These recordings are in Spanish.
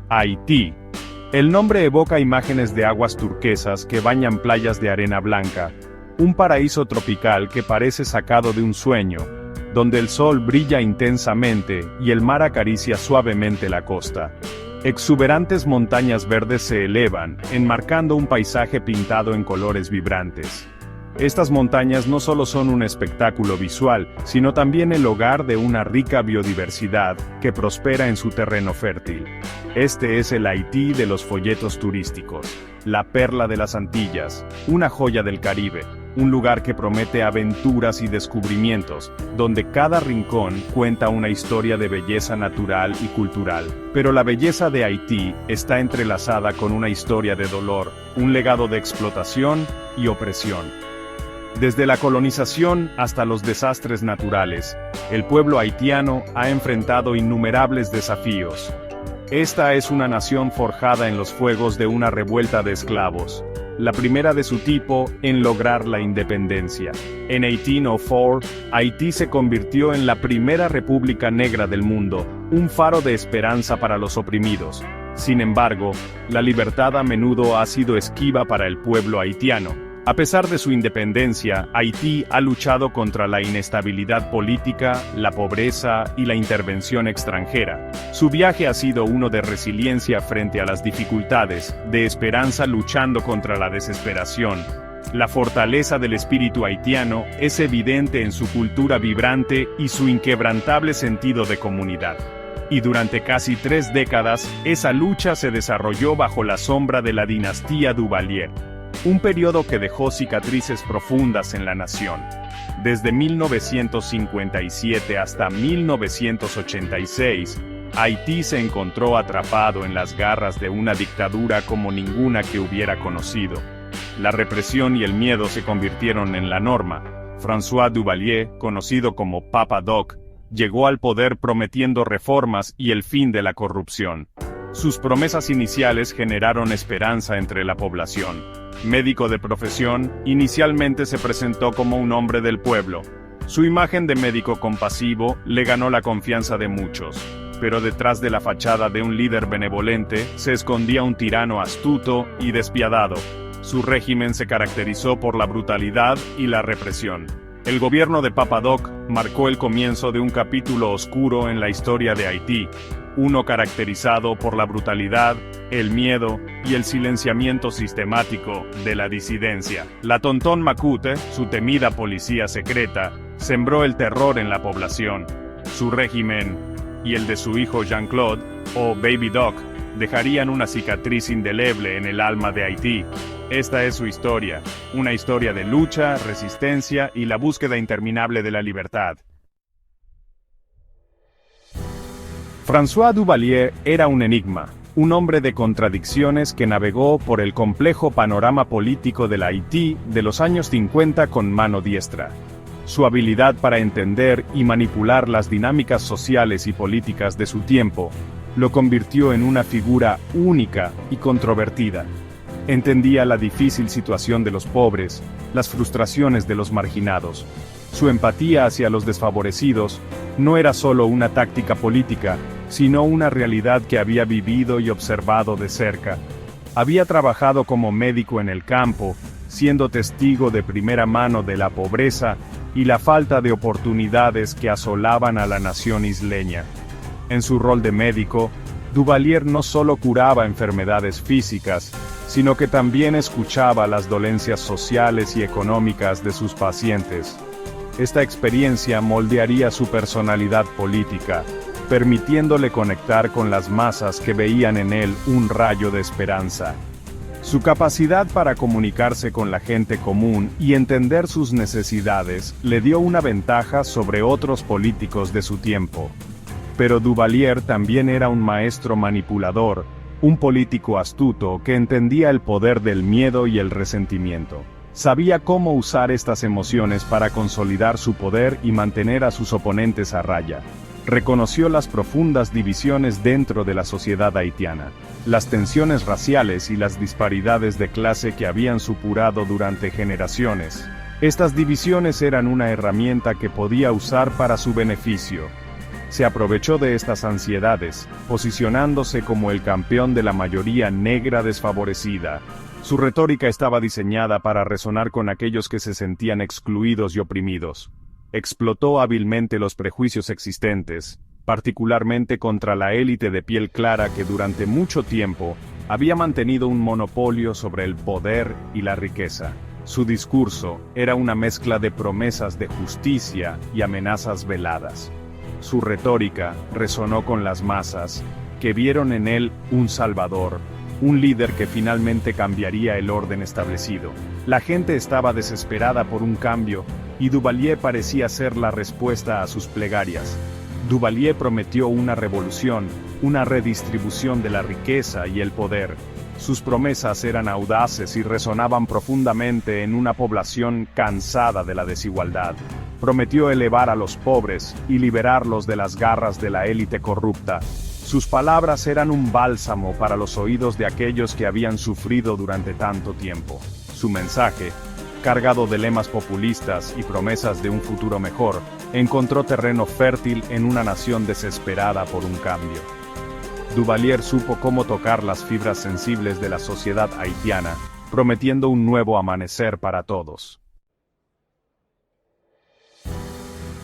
Haití. El nombre evoca imágenes de aguas turquesas que bañan playas de arena blanca, un paraíso tropical que parece sacado de un sueño, donde el sol brilla intensamente y el mar acaricia suavemente la costa. Exuberantes montañas verdes se elevan, enmarcando un paisaje pintado en colores vibrantes. Estas montañas no solo son un espectáculo visual, sino también el hogar de una rica biodiversidad que prospera en su terreno fértil. Este es el Haití de los folletos turísticos, la perla de las Antillas, una joya del Caribe, un lugar que promete aventuras y descubrimientos, donde cada rincón cuenta una historia de belleza natural y cultural. Pero la belleza de Haití está entrelazada con una historia de dolor, un legado de explotación y opresión. Desde la colonización hasta los desastres naturales, el pueblo haitiano ha enfrentado innumerables desafíos. Esta es una nación forjada en los fuegos de una revuelta de esclavos, la primera de su tipo en lograr la independencia. En 1804, Haití se convirtió en la primera república negra del mundo, un faro de esperanza para los oprimidos. Sin embargo, la libertad a menudo ha sido esquiva para el pueblo haitiano. A pesar de su independencia, Haití ha luchado contra la inestabilidad política, la pobreza y la intervención extranjera. Su viaje ha sido uno de resiliencia frente a las dificultades, de esperanza luchando contra la desesperación. La fortaleza del espíritu haitiano es evidente en su cultura vibrante y su inquebrantable sentido de comunidad. Y durante casi 3 décadas, esa lucha se desarrolló bajo la sombra de la dinastía Duvalier. Un periodo que dejó cicatrices profundas en la nación. Desde 1957 hasta 1986, Haití se encontró atrapado en las garras de una dictadura como ninguna que hubiera conocido. La represión y el miedo se convirtieron en la norma. François Duvalier, conocido como Papa Doc, llegó al poder prometiendo reformas y el fin de la corrupción. Sus promesas iniciales generaron esperanza entre la población. Médico de profesión, inicialmente se presentó como un hombre del pueblo. Su imagen de médico compasivo le ganó la confianza de muchos. Pero detrás de la fachada de un líder benevolente se escondía un tirano astuto y despiadado. Su régimen se caracterizó por la brutalidad y la represión. El gobierno de Papa Doc marcó el comienzo de un capítulo oscuro en la historia de Haití, uno caracterizado por la brutalidad, el miedo y el silenciamiento sistemático de la disidencia. La Tonton Macoute, su temida policía secreta, sembró el terror en la población. Su régimen, y el de su hijo Jean-Claude, o Baby Doc, dejarían una cicatriz indeleble en el alma de Haití. Esta es su historia, una historia de lucha, resistencia y la búsqueda interminable de la libertad. François Duvalier era un enigma, un hombre de contradicciones que navegó por el complejo panorama político del Haití de los años 50 con mano diestra. Su habilidad para entender y manipular las dinámicas sociales y políticas de su tiempo lo convirtió en una figura única y controvertida. Entendía la difícil situación de los pobres, las frustraciones de los marginados. Su empatía hacia los desfavorecidos no era solo una táctica política, sino una realidad que había vivido y observado de cerca. Había trabajado como médico en el campo, siendo testigo de primera mano de la pobreza y la falta de oportunidades que asolaban a la nación isleña. En su rol de médico, Duvalier no solo curaba enfermedades físicas, sino que también escuchaba las dolencias sociales y económicas de sus pacientes. Esta experiencia moldearía su personalidad política, permitiéndole conectar con las masas que veían en él un rayo de esperanza. Su capacidad para comunicarse con la gente común y entender sus necesidades le dio una ventaja sobre otros políticos de su tiempo. Pero Duvalier también era un maestro manipulador, un político astuto que entendía el poder del miedo y el resentimiento. Sabía cómo usar estas emociones para consolidar su poder y mantener a sus oponentes a raya. Reconoció las profundas divisiones dentro de la sociedad haitiana, las tensiones raciales y las disparidades de clase que habían supurado durante generaciones. Estas divisiones eran una herramienta que podía usar para su beneficio. se aprovechó de estas ansiedades, posicionándose como el campeón de la mayoría negra desfavorecida. Su retórica estaba diseñada para resonar con aquellos que se sentían excluidos y oprimidos. Explotó hábilmente los prejuicios existentes, particularmente contra la élite de piel clara que durante mucho tiempo había mantenido un monopolio sobre el poder y la riqueza. Su discurso era una mezcla de promesas de justicia y amenazas veladas. Su retórica resonó con las masas, que vieron en él un salvador, un líder que finalmente cambiaría el orden establecido. La gente estaba desesperada por un cambio, y Duvalier parecía ser la respuesta a sus plegarias. Duvalier prometió una revolución, una redistribución de la riqueza y el poder. Sus promesas eran audaces y resonaban profundamente en una población cansada de la desigualdad. Prometió elevar a los pobres y liberarlos de las garras de la élite corrupta. Sus palabras eran un bálsamo para los oídos de aquellos que habían sufrido durante tanto tiempo. Su mensaje, cargado de lemas populistas y promesas de un futuro mejor, encontró terreno fértil en una nación desesperada por un cambio. Duvalier supo cómo tocar las fibras sensibles de la sociedad haitiana, prometiendo un nuevo amanecer para todos.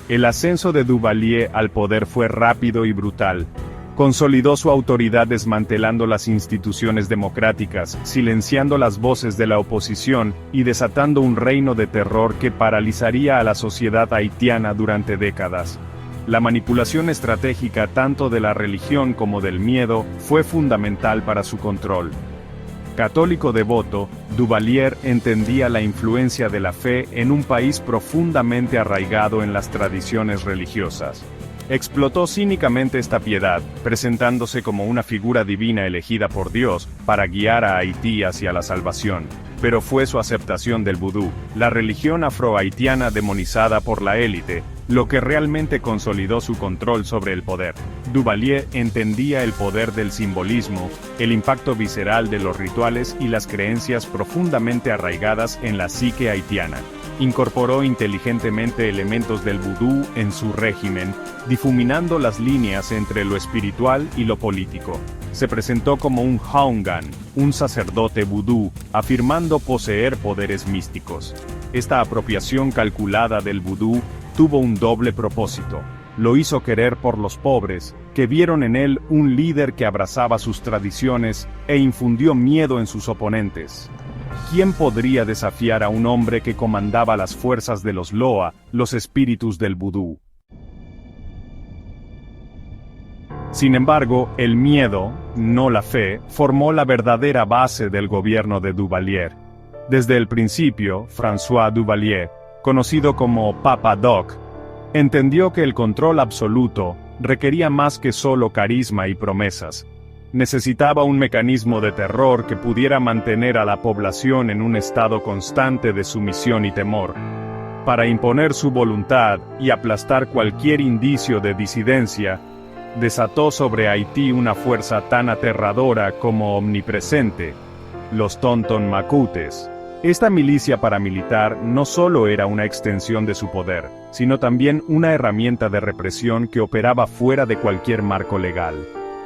El ascenso de Duvalier al poder fue rápido y brutal. Consolidó su autoridad desmantelando las instituciones democráticas, silenciando las voces de la oposición y desatando un reino de terror que paralizaría a la sociedad haitiana durante décadas. La manipulación estratégica tanto de la religión como del miedo fue fundamental para su control. Católico devoto, Duvalier entendía la influencia de la fe en un país profundamente arraigado en las tradiciones religiosas. Explotó cínicamente esta piedad, presentándose como una figura divina elegida por Dios para guiar a Haití hacia la salvación. Pero fue su aceptación del vudú, la religión afrohaitiana demonizada por la élite, lo que realmente consolidó su control sobre el poder. Duvalier entendía el poder del simbolismo, el impacto visceral de los rituales y las creencias profundamente arraigadas en la psique haitiana. Incorporó inteligentemente elementos del vudú en su régimen, difuminando las líneas entre lo espiritual y lo político. Se presentó como un Haungan, un sacerdote vudú, afirmando poseer poderes místicos. Esta apropiación calculada del vudú tuvo un doble propósito. Lo hizo querer por los pobres, que vieron en él un líder que abrazaba sus tradiciones e infundió miedo en sus oponentes. ¿Quién podría desafiar a un hombre que comandaba las fuerzas de los Loa, los espíritus del vudú? Sin embargo, el miedo, no la fe, formó la verdadera base del gobierno de Duvalier. Desde el principio, François Duvalier, conocido como Papa Doc, entendió que el control absoluto requería más que solo carisma y promesas. Necesitaba un mecanismo de terror que pudiera mantener a la población en un estado constante de sumisión y temor. Para imponer su voluntad y aplastar cualquier indicio de disidencia, desató sobre Haití una fuerza tan aterradora como omnipresente: los Tonton Macoutes. Esta milicia paramilitar no solo era una extensión de su poder, sino también una herramienta de represión que operaba fuera de cualquier marco legal.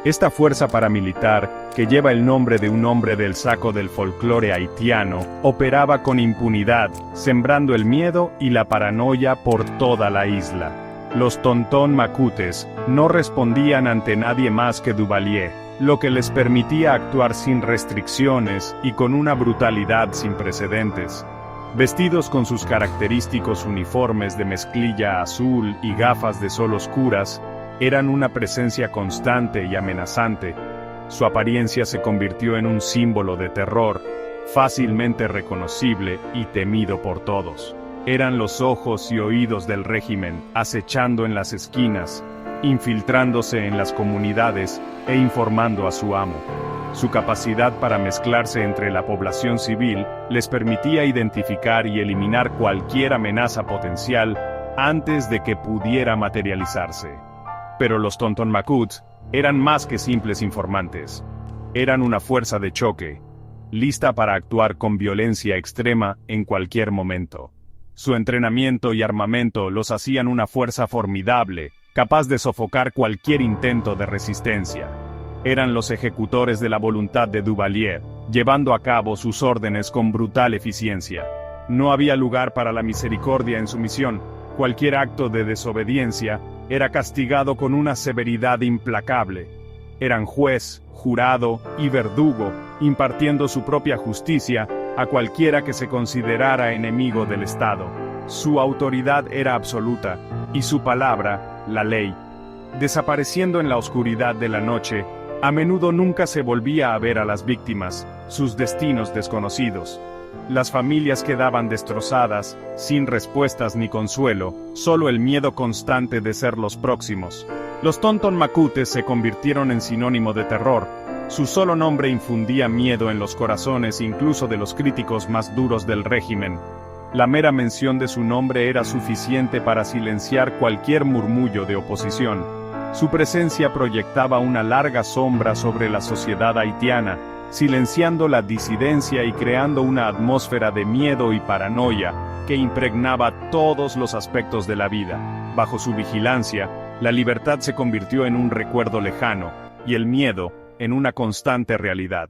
Esta fuerza paramilitar, que lleva el nombre de un hombre del saco del folclore haitiano, operaba con impunidad, sembrando el miedo y la paranoia por toda la isla. Los Tonton Macoutes no respondían ante nadie más que Duvalier, lo que les permitía actuar sin restricciones y con una brutalidad sin precedentes. Vestidos con sus característicos uniformes de mezclilla azul y gafas de sol oscuras, eran una presencia constante y amenazante. Su apariencia se convirtió en un símbolo de terror, fácilmente reconocible y temido por todos. Eran los ojos y oídos del régimen, acechando en las esquinas, infiltrándose en las comunidades e informando a su amo. Su capacidad para mezclarse entre la población civil les permitía identificar y eliminar cualquier amenaza potencial antes de que pudiera materializarse. Pero los Tonton Macoutes eran más que simples informantes. Eran una fuerza de choque, lista para actuar con violencia extrema en cualquier momento. Su entrenamiento y armamento los hacían una fuerza formidable, capaz de sofocar cualquier intento de resistencia. Eran los ejecutores de la voluntad de Duvalier, llevando a cabo sus órdenes con brutal eficiencia. No había lugar para la misericordia en su misión. Cualquier acto de desobediencia era castigado con una severidad implacable. Eran juez, jurado y verdugo, impartiendo su propia justicia a cualquiera que se considerara enemigo del Estado. Su autoridad era absoluta, y su palabra, la ley. Desapareciendo en la oscuridad de la noche, a menudo nunca se volvía a ver a las víctimas, sus destinos desconocidos. Las familias quedaban destrozadas, sin respuestas ni consuelo, solo el miedo constante de ser los próximos. Los Tonton Macoutes se convirtieron en sinónimo de terror. Su solo nombre infundía miedo en los corazones incluso de los críticos más duros del régimen. La mera mención de su nombre era suficiente para silenciar cualquier murmullo de oposición. Su presencia proyectaba una larga sombra sobre la sociedad haitiana, silenciando la disidencia y creando una atmósfera de miedo y paranoia que impregnaba todos los aspectos de la vida. Bajo su vigilancia, la libertad se convirtió en un recuerdo lejano, y el miedo en una constante realidad.